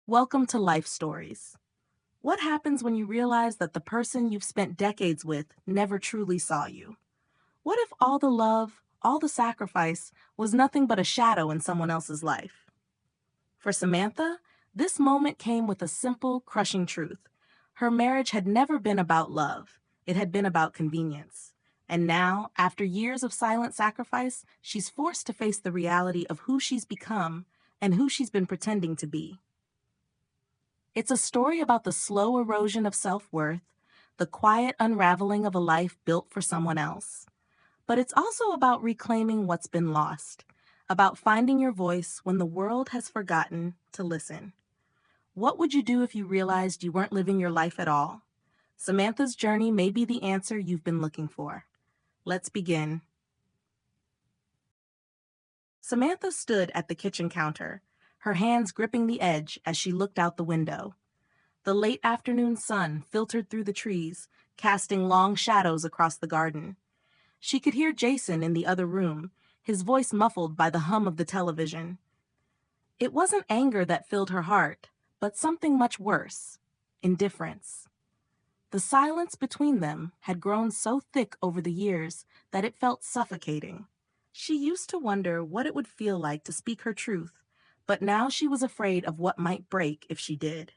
Welcome to Life Stories. What happens when you realize that the person you've spent decades with never truly saw you? What if all the love, all the sacrifice, was nothing but a shadow in someone else's life? For Samantha, this moment came with a simple, crushing truth. Her marriage had never been about love, it had been about convenience. And now, after years of silent sacrifice, she's forced to face the reality of who she's become and who she's been pretending to be. It's a story about the slow erosion of self-worth, the quiet unraveling of a life built for someone else. But it's also about reclaiming what's been lost, about finding your voice when the world has forgotten to listen. What would you do if you realized you weren't living your life at all? Samantha's journey may be the answer you've been looking for. Let's begin. Samantha stood at the kitchen counter, her hands gripping the edge as she looked out the window. The late afternoon sun filtered through the trees, casting long shadows across the garden. She could hear Jason in the other room, his voice muffled by the hum of the television. It wasn't anger that filled her heart, but something much worse: indifference. The silence between them had grown so thick over the years that it felt suffocating. She used to wonder what it would feel like to speak her truth, but now she was afraid of what might break if she did.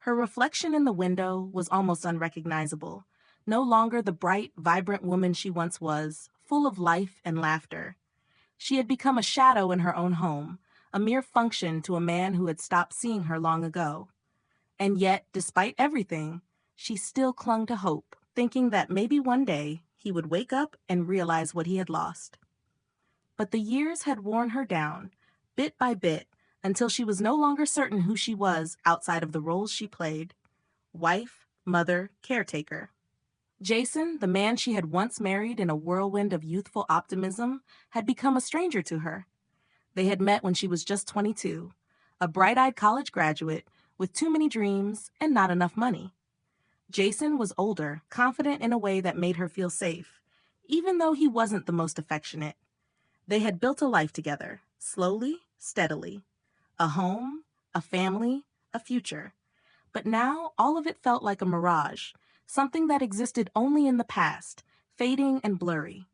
Her reflection in the window was almost unrecognizable, no longer the bright, vibrant woman she once was, full of life and laughter. She had become a shadow in her own home, a mere function to a man who had stopped seeing her long ago. And yet, despite everything, she still clung to hope, thinking that maybe one day he would wake up and realize what he had lost. But the years had worn her down, bit by bit, until she was no longer certain who she was outside of the roles she played: wife, mother, caretaker. Jason, the man she had once married in a whirlwind of youthful optimism, had become a stranger to her. They had met when she was just 22, a bright-eyed college graduate with too many dreams and not enough money. Jason was older, confident in a way that made her feel safe, even though he wasn't the most affectionate. They had built a life together, slowly, steadily. A home, a family, a future. But now all of it felt like a mirage, something that existed only in the past, fading and blurry.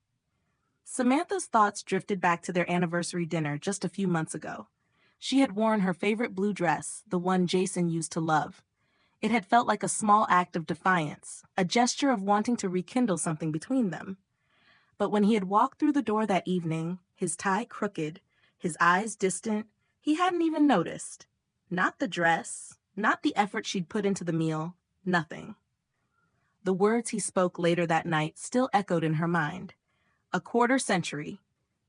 Samantha's thoughts drifted back to their anniversary dinner just a few months ago. She had worn her favorite blue dress, the one Jason used to love. It had felt like a small act of defiance, a gesture of wanting to rekindle something between them. But when he had walked through the door that evening, his tie crooked, his eyes distant, he hadn't even noticed. Not the dress, not the effort she'd put into the meal, nothing. The words he spoke later that night still echoed in her mind. A quarter century.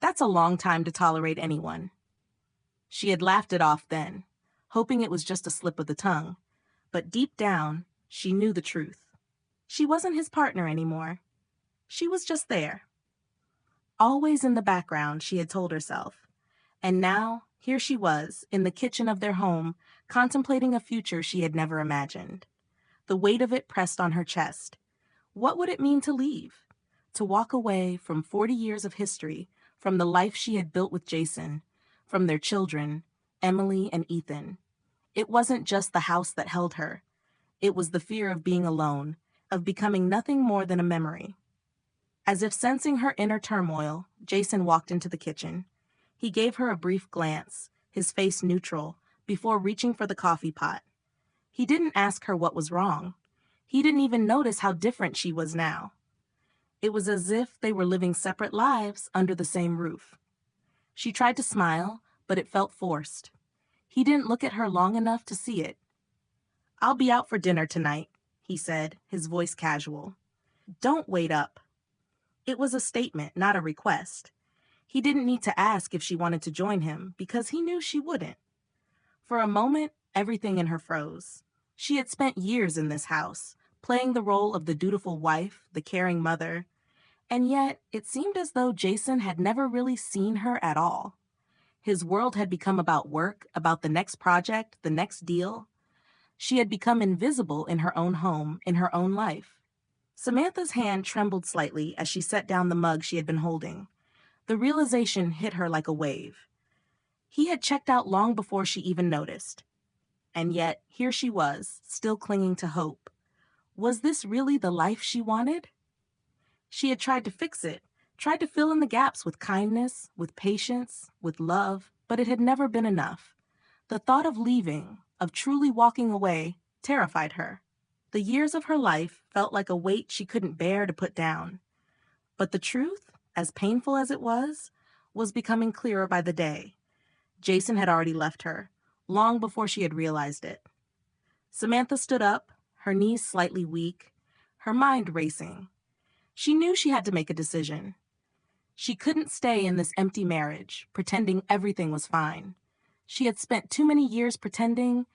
That's a long time to tolerate anyone. She had laughed it off then, hoping it was just a slip of the tongue. But deep down, she knew the truth. She wasn't his partner anymore. She was just there. Always in the background, she had told herself. And now, here she was, in the kitchen of their home, contemplating a future she had never imagined. The weight of it pressed on her chest. What would it mean to leave? To walk away from 40 years of history, from the life she had built with Jason, from their children, Emily and Ethan. It wasn't just the house that held her. It was the fear of being alone, of becoming nothing more than a memory. As if sensing her inner turmoil, Jason walked into the kitchen. He gave her a brief glance, his face neutral, before reaching for the coffee pot. He didn't ask her what was wrong. He didn't even notice how different she was now. It was as if they were living separate lives under the same roof. She tried to smile, but it felt forced. He didn't look at her long enough to see it. "I'll be out for dinner tonight," he said, his voice casual. "Don't wait up." It was a statement, not a request. He didn't need to ask if she wanted to join him, because he knew she wouldn't. For a moment, everything in her froze. She had spent years in this house, playing the role of the dutiful wife, the caring mother, and yet it seemed as though Jason had never really seen her at all. His world had become about work, about the next project, the next deal. She had become invisible in her own home, in her own life. Samantha's hand trembled slightly as she set down the mug she had been holding. The realization hit her like a wave. He had checked out long before she even noticed. And yet, here she was, still clinging to hope. Was this really the life she wanted? She had tried to fix it, tried to fill in the gaps with kindness, with patience, with love, but it had never been enough. The thought of leaving, of truly walking away, terrified her. The years of her life felt like a weight she couldn't bear to put down. But the truth, as painful as it was becoming clearer by the day. Jason had already left her, long before she had realized it. Samantha stood up, her knees slightly weak, her mind racing. She knew she had to make a decision. She couldn't stay in this empty marriage, pretending everything was fine. She had spent too many years pretending,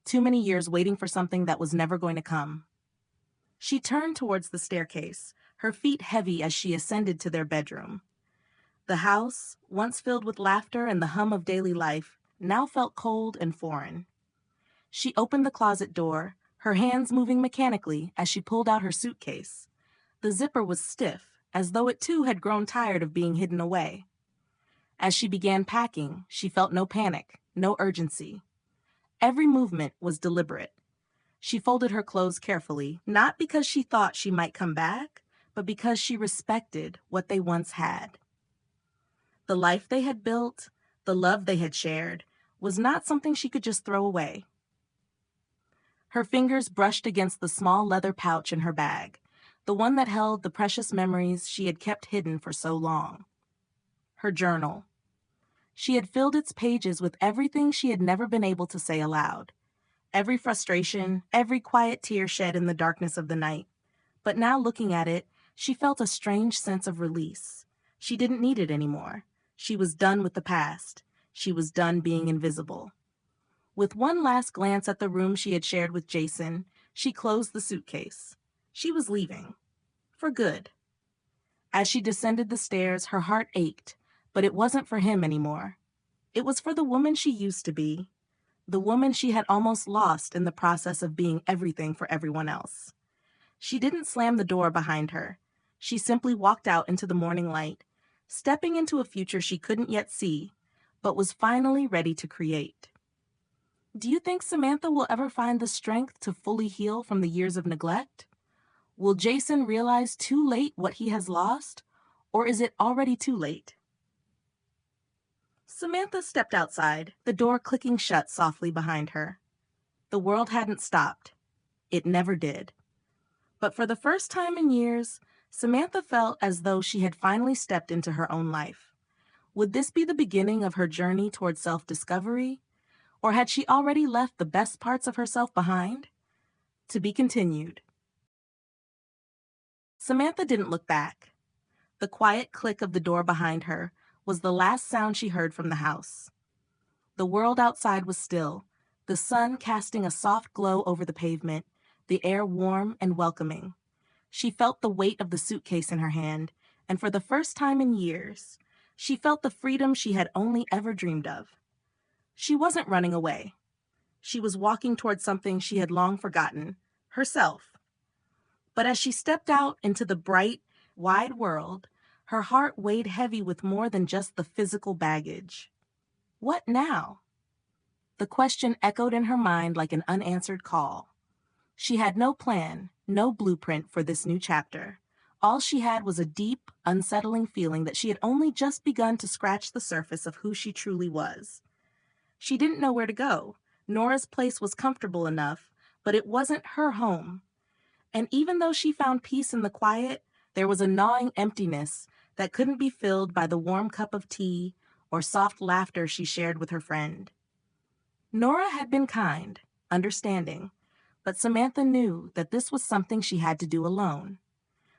too many years waiting for something that was never going to come. She turned towards the staircase, her feet heavy as she ascended to their bedroom. The house, once filled with laughter and the hum of daily life, now felt cold and foreign. She opened the closet door, her hands moving mechanically as she pulled out her suitcase. The zipper was stiff, as though it too had grown tired of being hidden away. As she began packing, she felt no panic, no urgency. Every movement was deliberate. She folded her clothes carefully, not because she thought she might come back, but because she respected what they once had. The life they had built, the love they had shared, was not something she could just throw away. Her fingers brushed against the small leather pouch in her bag, the one that held the precious memories she had kept hidden for so long. Her journal. She had filled its pages with everything she had never been able to say aloud. Every frustration, every quiet tear shed in the darkness of the night. But now looking at it, she felt a strange sense of release. She didn't need it anymore. She was done with the past. She was done being invisible. With one last glance at the room she had shared with Jason, she closed the suitcase. She was leaving. For good. As she descended the stairs, her heart ached, but it wasn't for him anymore. It was for the woman she used to be, the woman she had almost lost in the process of being everything for everyone else. She didn't slam the door behind her. She simply walked out into the morning light, stepping into a future she couldn't yet see, but was finally ready to create. Do you think Samantha will ever find the strength to fully heal from the years of neglect? Will Jason realize too late what he has lost, or is it already too late? Samantha stepped outside, the door clicking shut softly behind her. The world hadn't stopped. It never did. But for the first time in years, Samantha felt as though she had finally stepped into her own life. Would this be the beginning of her journey toward self-discovery? Or had she already left the best parts of herself behind? To be continued. Samantha didn't look back. The quiet click of the door behind her was the last sound she heard from the house. The world outside was still, the sun casting a soft glow over the pavement, the air warm and welcoming. She felt the weight of the suitcase in her hand, and for the first time in years, she felt the freedom she had only ever dreamed of. She wasn't running away. She was walking toward something she had long forgotten, herself. But as she stepped out into the bright, wide world, her heart weighed heavy with more than just the physical baggage. What now? The question echoed in her mind like an unanswered call. She had no plan, no blueprint for this new chapter. All she had was a deep, unsettling feeling that she had only just begun to scratch the surface of who she truly was. She didn't know where to go. Nora's place was comfortable enough, but it wasn't her home. And even though she found peace in the quiet, there was a gnawing emptiness that couldn't be filled by the warm cup of tea or soft laughter she shared with her friend. Nora had been kind, understanding, but Samantha knew that this was something she had to do alone.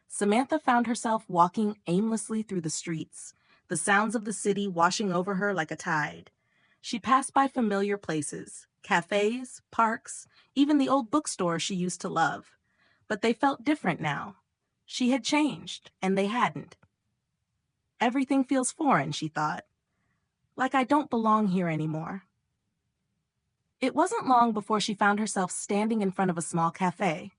Samantha found herself walking aimlessly through the streets, the sounds of the city washing over her like a tide. She passed by familiar places, cafes, parks, even the old bookstore she used to love. But they felt different now. She had changed, and they hadn't. Everything feels foreign, she thought. Like I don't belong here anymore. It wasn't long before she found herself standing in front of a small cafe.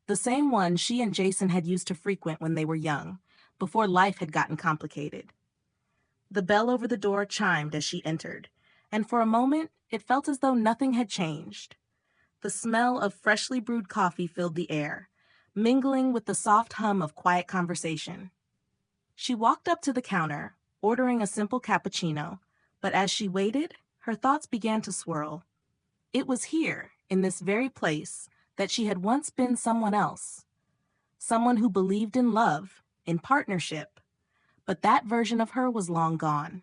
The same one she and Jason had used to frequent when they were young, before life had gotten complicated. The bell over the door chimed as she entered, and for a moment it felt as though nothing had changed. The smell of freshly brewed coffee filled the air, mingling with the soft hum of quiet conversation. She walked up to the counter, ordering a simple cappuccino, but as she waited, her thoughts began to swirl. It was here, in this very place, that she had once been someone else, someone who believed in love, in partnership, but that version of her was long gone.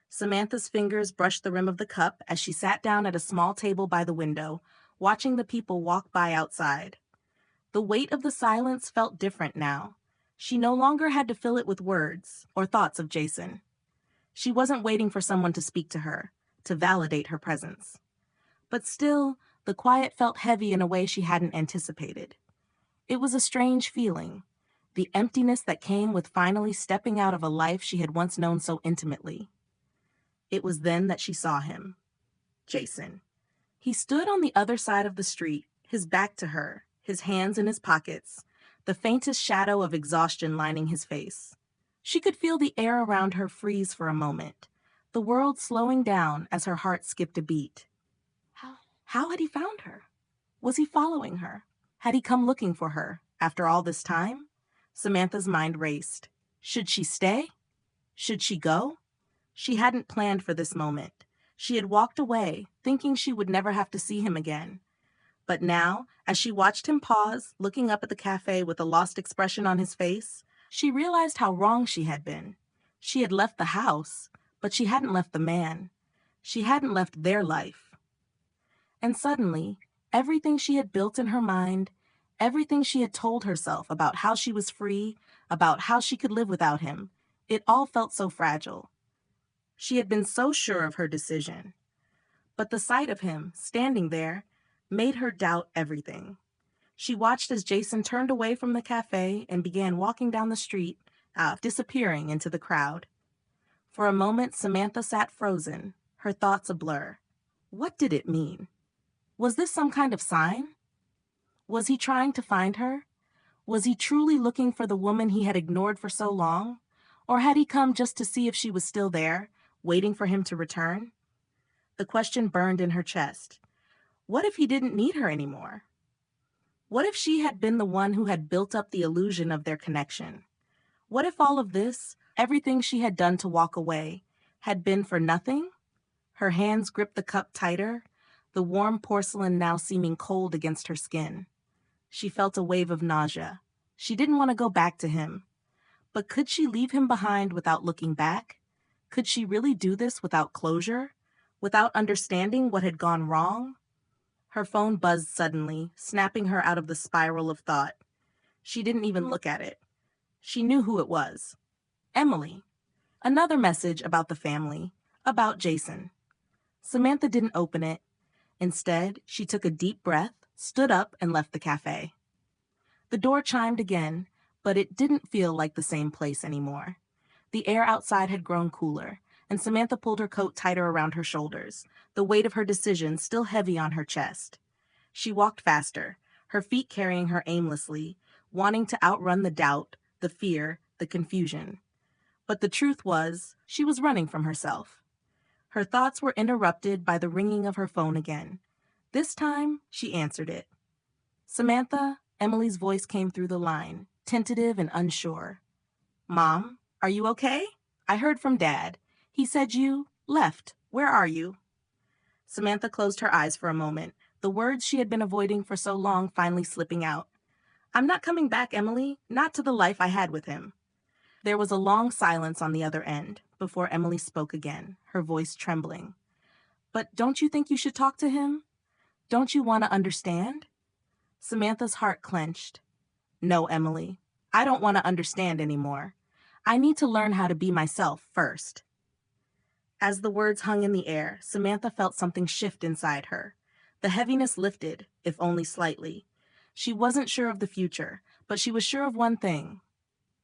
Samantha's fingers brushed the rim of the cup as she sat down at a small table by the window, watching the people walk by outside. The weight of the silence felt different now. She no longer had to fill it with words or thoughts of Jason. She wasn't waiting for someone to speak to her, to validate her presence. But still, the quiet felt heavy in a way she hadn't anticipated. It was a strange feeling, the emptiness that came with finally stepping out of a life she had once known so intimately. It was then that she saw him. Jason. He stood on the other side of the street, his back to her, his hands in his pockets, the faintest shadow of exhaustion lining his face. She could feel the air around her freeze for a moment, the world slowing down as her heart skipped a beat. How had he found her? Was he following her? Had he come looking for her, after all this time? Samantha's mind raced. Should she stay? Should she go? She hadn't planned for this moment. She had walked away, thinking she would never have to see him again. But now, as she watched him pause, looking up at the cafe with a lost expression on his face, she realized how wrong she had been. She had left the house, but she hadn't left the man. She hadn't left their life. And suddenly, everything she had built in her mind, everything she had told herself about how she was free, about how she could live without him, it all felt so fragile. She had been so sure of her decision. But the sight of him, standing there, made her doubt everything. She watched as Jason turned away from the cafe and began walking down the street, disappearing into the crowd. For a moment, Samantha sat frozen, her thoughts a blur. What did it mean? Was this some kind of sign? Was he trying to find her? Was he truly looking for the woman he had ignored for so long? Or had he come just to see if she was still there, waiting for him to return? The question burned in her chest. What if he didn't need her anymore? What if she had been the one who had built up the illusion of their connection? What if all of this, everything she had done to walk away, had been for nothing? Her hands gripped the cup tighter, the warm porcelain now seeming cold against her skin. She felt a wave of nausea. She didn't want to go back to him. But could she leave him behind without looking back? Could she really do this without closure? Without understanding what had gone wrong? Her phone buzzed suddenly, snapping her out of the spiral of thought. She didn't even look at it. She knew who it was. Emily. Another message about the family, about Jason. Samantha didn't open it. Instead, she took a deep breath, stood up, and left the cafe. The door chimed again, but it didn't feel like the same place anymore. The air outside had grown cooler, and Samantha pulled her coat tighter around her shoulders, the weight of her decision still heavy on her chest. She walked faster, her feet carrying her aimlessly, wanting to outrun the doubt, the fear, the confusion. But the truth was, she was running from herself. Her thoughts were interrupted by the ringing of her phone again. This time, she answered it. Samantha, Emily's voice came through the line, tentative and unsure. Mom, are you okay? I heard from Dad. He said you left. Where are you? Samantha closed her eyes for a moment, the words she had been avoiding for so long finally slipping out. I'm not coming back, Emily, not to the life I had with him. There was a long silence on the other end, before Emily spoke again, her voice trembling. But don't you think you should talk to him? Don't you want to understand? Samantha's heart clenched. No, Emily, I don't want to understand anymore. I need to learn how to be myself first. As the words hung in the air, Samantha felt something shift inside her. The heaviness lifted, if only slightly. She wasn't sure of the future, but she was sure of one thing.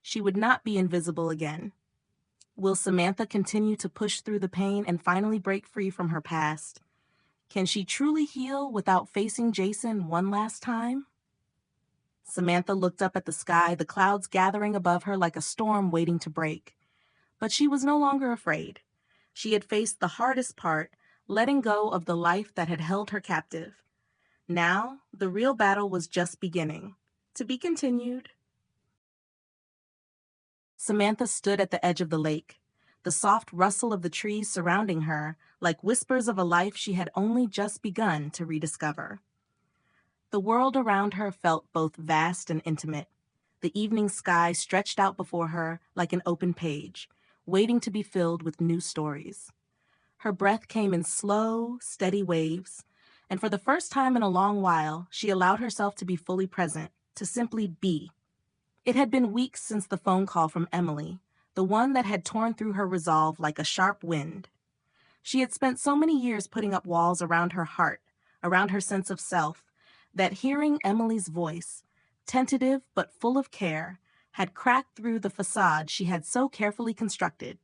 She would not be invisible again. Will Samantha continue to push through the pain and finally break free from her past? Can she truly heal without facing Jason one last time? Samantha looked up at the sky, the clouds gathering above her like a storm waiting to break. But she was no longer afraid. She had faced the hardest part, letting go of the life that had held her captive. Now, the real battle was just beginning. To be continued. Samantha stood at the edge of the lake, the soft rustle of the trees surrounding her like whispers of a life she had only just begun to rediscover. The world around her felt both vast and intimate. The evening sky stretched out before her like an open page, waiting to be filled with new stories. Her breath came in slow, steady waves, and for the first time in a long while, she allowed herself to be fully present, to simply be. It had been weeks since the phone call from Emily, the one that had torn through her resolve like a sharp wind. She had spent so many years putting up walls around her heart, around her sense of self, that hearing Emily's voice, tentative but full of care, had cracked through the facade she had so carefully constructed.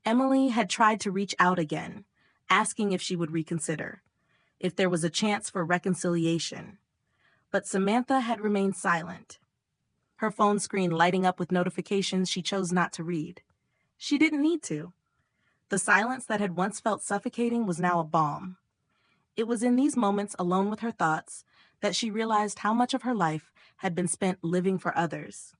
Emily had tried to reach out again, asking if she would reconsider, if there was a chance for reconciliation. But Samantha had remained silent, her phone screen lighting up with notifications she chose not to read. She didn't need to. The silence that had once felt suffocating was now a balm. It was in these moments, alone with her thoughts, that she realized how much of her life had been spent living for others.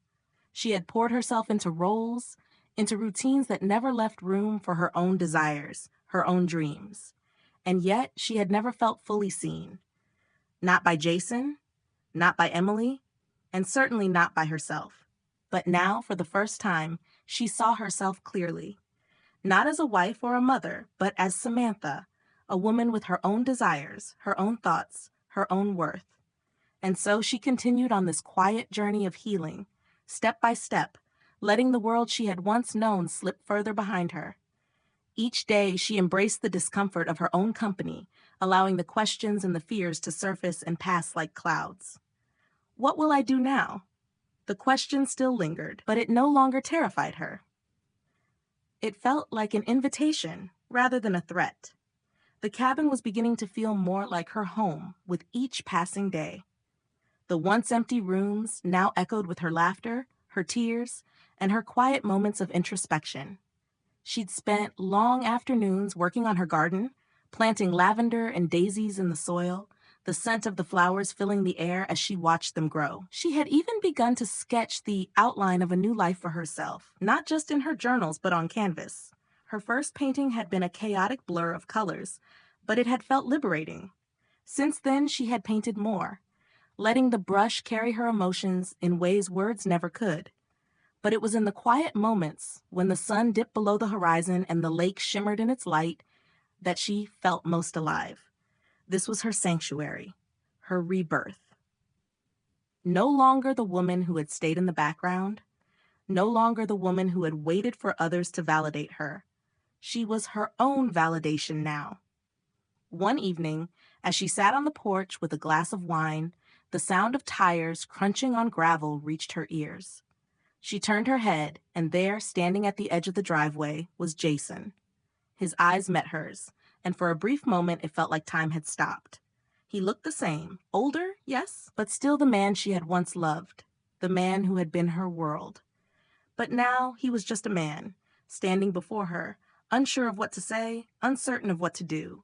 She had poured herself into roles, into routines that never left room for her own desires, her own dreams. And yet, she had never felt fully seen. Not by Jason, not by Emily, and certainly not by herself. But now, for the first time, she saw herself clearly. Not as a wife or a mother, but as Samantha, a woman with her own desires, her own thoughts, her own worth. And so she continued on this quiet journey of healing, step by step, letting the world she had once known slip further behind her. Each day she embraced the discomfort of her own company, allowing the questions and the fears to surface and pass like clouds. What will I do now? The question still lingered, but it no longer terrified her. It felt like an invitation rather than a threat. The cabin was beginning to feel more like her home with each passing day. The once empty rooms now echoed with her laughter, her tears, and her quiet moments of introspection. She'd spent long afternoons working on her garden, planting lavender and daisies in the soil, the scent of the flowers filling the air as she watched them grow. She had even begun to sketch the outline of a new life for herself, not just in her journals but on canvas. Her first painting had been a chaotic blur of colors, but it had felt liberating. Since then, she had painted more, letting the brush carry her emotions in ways words never could. But it was in the quiet moments, when the sun dipped below the horizon and the lake shimmered in its light, that she felt most alive. This was her sanctuary, her rebirth. No longer the woman who had stayed in the background, no longer the woman who had waited for others to validate her. She was her own validation now. One evening, as she sat on the porch with a glass of wine, the sound of tires crunching on gravel reached her ears. She turned her head, and there, standing at the edge of the driveway, was Jason. His eyes met hers, and for a brief moment it felt like time had stopped. He looked the same, older, yes, but still the man she had once loved, the man who had been her world. But now he was just a man, standing before her, unsure of what to say, uncertain of what to do.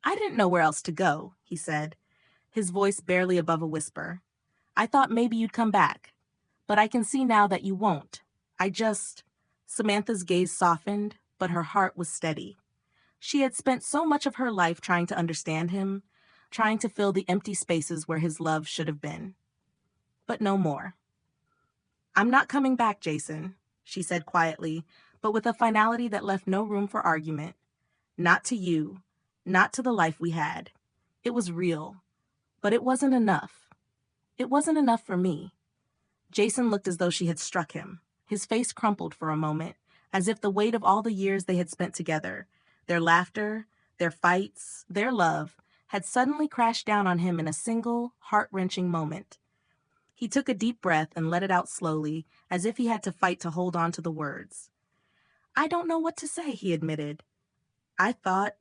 "I didn't know where else to go," he said, his voice barely above a whisper. "I thought maybe you'd come back. But I can see now that you won't. Samantha's gaze softened, but her heart was steady. She had spent so much of her life trying to understand him, trying to fill the empty spaces where his love should have been. But no more. "I'm not coming back, Jason," she said quietly, but with a finality that left no room for argument. "Not to you, not to the life we had. It was real, but it wasn't enough. It wasn't enough for me." Jason looked as though she had struck him. His face crumpled for a moment, as if the weight of all the years they had spent together, their laughter, their fights, their love, had suddenly crashed down on him in a single, heart-wrenching moment. He took a deep breath and let it out slowly, as if he had to fight to hold on to the words. "I don't know what to say," he admitted. I thought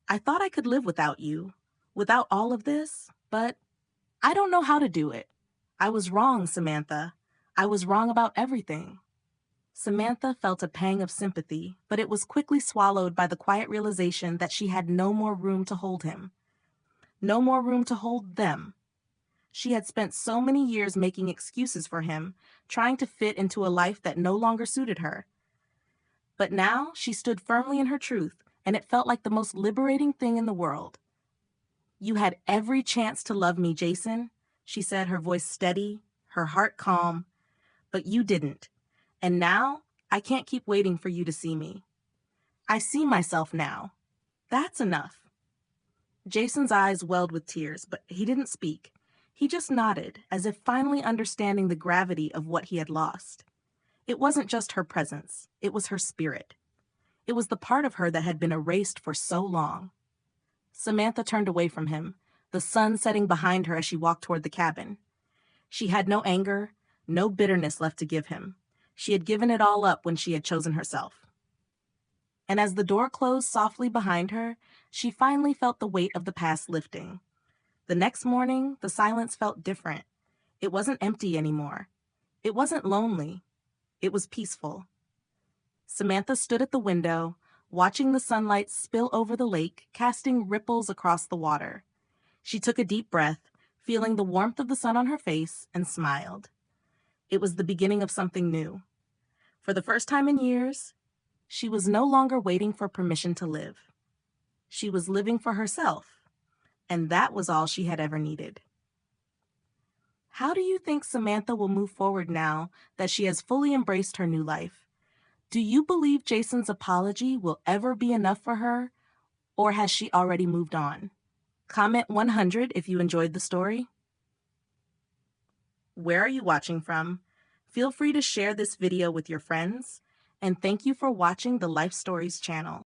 I could live without you, without all of this, but I don't know how to do it. I was wrong, Samantha. I was wrong about everything." Samantha felt a pang of sympathy, but it was quickly swallowed by the quiet realization that she had no more room to hold him. No more room to hold them. She had spent so many years making excuses for him, trying to fit into a life that no longer suited her. But now she stood firmly in her truth, and it felt like the most liberating thing in the world. "You had every chance to love me, Jason," she said, her voice steady, her heart calm, "but you didn't. And now, I can't keep waiting for you to see me. I see myself now. That's enough." Jason's eyes welled with tears, but he didn't speak. He just nodded, as if finally understanding the gravity of what he had lost. It wasn't just her presence, it was her spirit. It was the part of her that had been erased for so long. Samantha turned away from him, the sun setting behind her as she walked toward the cabin. She had no anger, no bitterness left to give him. She had given it all up when she had chosen herself. And as the door closed softly behind her, she finally felt the weight of the past lifting. The next morning, the silence felt different. It wasn't empty anymore. It wasn't lonely. It was peaceful. Samantha stood at the window, watching the sunlight spill over the lake, casting ripples across the water. She took a deep breath, feeling the warmth of the sun on her face, and smiled. It was the beginning of something new. For the first time in years, she was no longer waiting for permission to live. She was living for herself, and that was all she had ever needed. How do you think Samantha will move forward now that she has fully embraced her new life? Do you believe Jason's apology will ever be enough for her, or has she already moved on? Comment 100 if you enjoyed the story. Where are you watching from? Feel free to share this video with your friends, and thank you for watching the Life Stories channel.